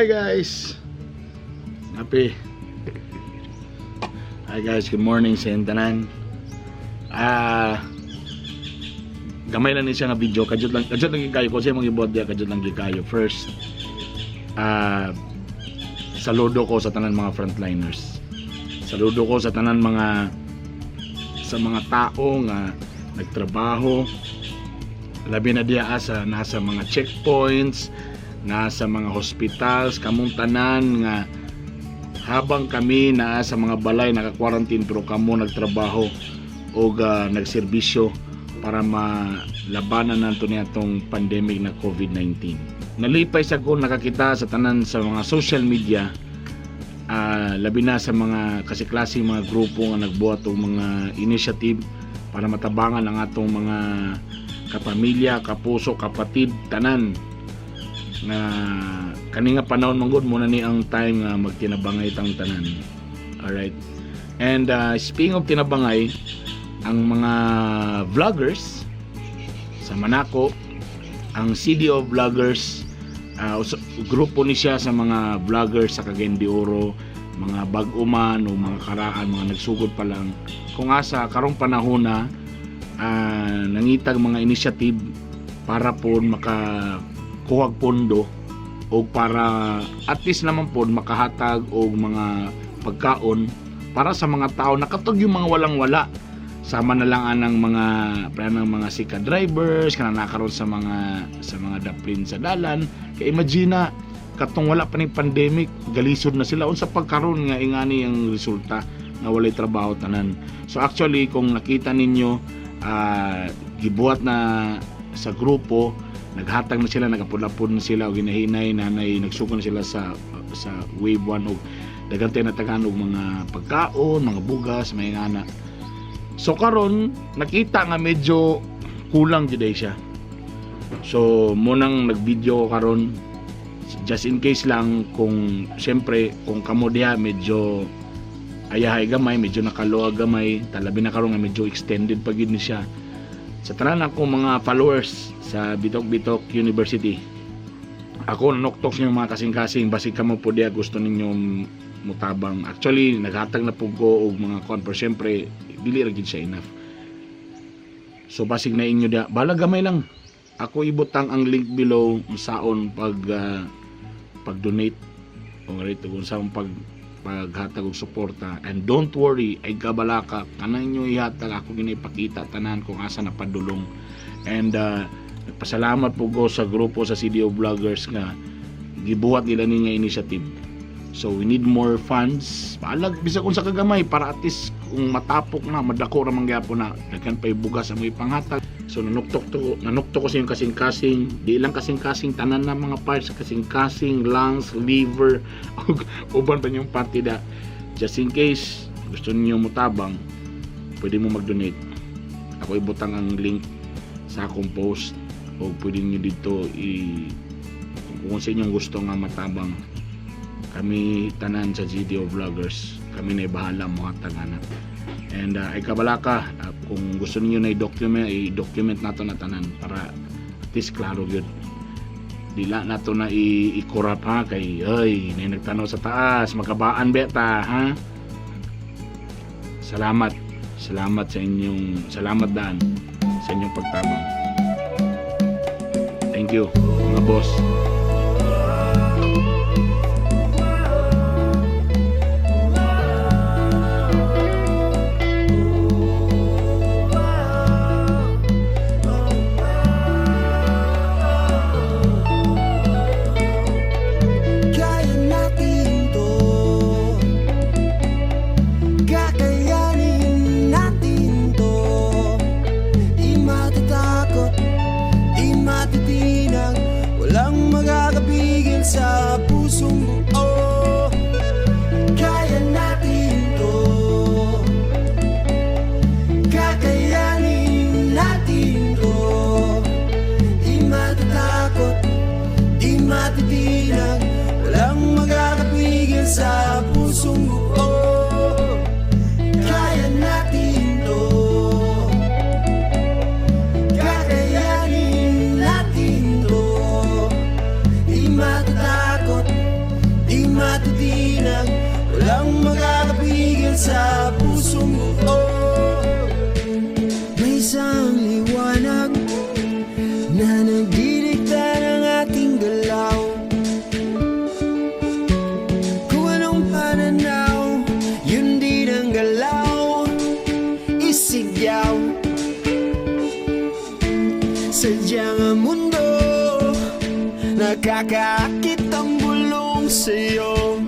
Hi guys. Happy. Hi guys, good morning sa tanan. Gamay lang ni siya nga video, kadjud lang gikayo ko siya mga ibot dia, kadjud lang gikayo. First, saludo ko sa tanan mga frontliners. Saludo ko sa tanan mga tao nga nagtrabaho labi na diya sa nasa mga checkpoints, nasa mga hospitals, kamong tanan nga habang kami naa sa mga balay naka-quarantine pero kamo nagtrabaho o nagserbisyo para malabanan nato nitong pandemic na COVID-19. Nalipay sa ko nakakita sa tanan sa mga social media, labi na sa mga klase mga grupo nga nagbuhat og mga initiative para matabangan ang atong mga kapamilya, kapuso, kapatid, tanan nga kani nga panahon manggod muna ni ang time nga magtinabangay tang tanan. Alright. And speaking of tinabangay, ang mga vloggers sa Manako, ang CDO vloggers, grupo ni siya sa mga vloggers sa Cagayan de Oro, mga bag-uman o mga karaan, mga nagsugod pa lang. Kung asa karong panahon na nangitag mga initiative para po makakuhag pondo o para at least naman po makahatag o mga pagkaon para sa mga tao nakatog yung mga walang-wala. Sama na lang ng mga sika drivers kana nakaroon sa mga daplin sa dalan. Kay imagine na katong wala pa ning pandemic, galisod na sila unsa pagkaron nga ingani ang resulta nga walay trabaho tanan. So actually kung nakita ninyo, gibuhat na sa grupo, naghatag na sila, nagapulapon na sila o ginahinay nanay, nagsuko na sila sa wave 1 og dagantay na tagaan og mga pagkaon, mga bugas, may ngana. So karon nakita nga medyo kulang jud siya. So munang nagvideo ko karon just in case lang kung siyempre kung kamo diha medyo ayahay gamay, medyo nakaluag gamay, talabi na karon nga medyo extended pa gid ni siya. Sa tanan akong mga followers sa Bitok-Bitok University, ako nanoktok sa mga kasing-kasing basig kamo po diha gusto ninyo mutabang. Actually naghatag na po ko og mga conference, siyempre dili ra gid siya enough. So basig na inyo da, bala gamay lang. Ako ibutang ang link below saon pag-donate o rito kung saon paghatag og suporta. And don't worry, ay kabalaka kanang inyo ihatag, ako ginipakita tanan kung asa na padulong. And nagpasalamat po ko sa grupo sa CDO vloggers nga gibuhat nila ni nga initiative. So we need more funds. Paalag bisag unsa kagamay para at least kung matapok na madako ra man gyapon na daghan pa ibugas sa mga panghatag. So nanuktok ko sa yung kasing-kasing, di lang kasing-kasing tanan na mga parts sa kasing-kasing, lungs, liver, uban pa yung partida. Just in case gusto niyo mutabang, pwede mo mag-donate. Ako ibutang ang link sa akong post o pwede niyo dito kung sa inyong gusto nga matabang. Kami tanan sa GDO vloggers, kami na bahala mo hatag ana. And ay kabalaka, kung gusto niyo na i-document nato na tanan para at least klaro gyud. Dila nato na i-corrupt ha kay ay nay nagtanaw sa taas, makabaan beta ha. Salamat sa inyong daan sa inyong pagtabang. Thank you mga boss. Walang sinag, walang makakapigil sa pusong buo. May isang liwanag na nagdidikta ng ating galaw. Kung anong pananaw, yun din ang galaw, isigyaw. Sadyang ang mundo nakakaakit ang bulong sa'yo.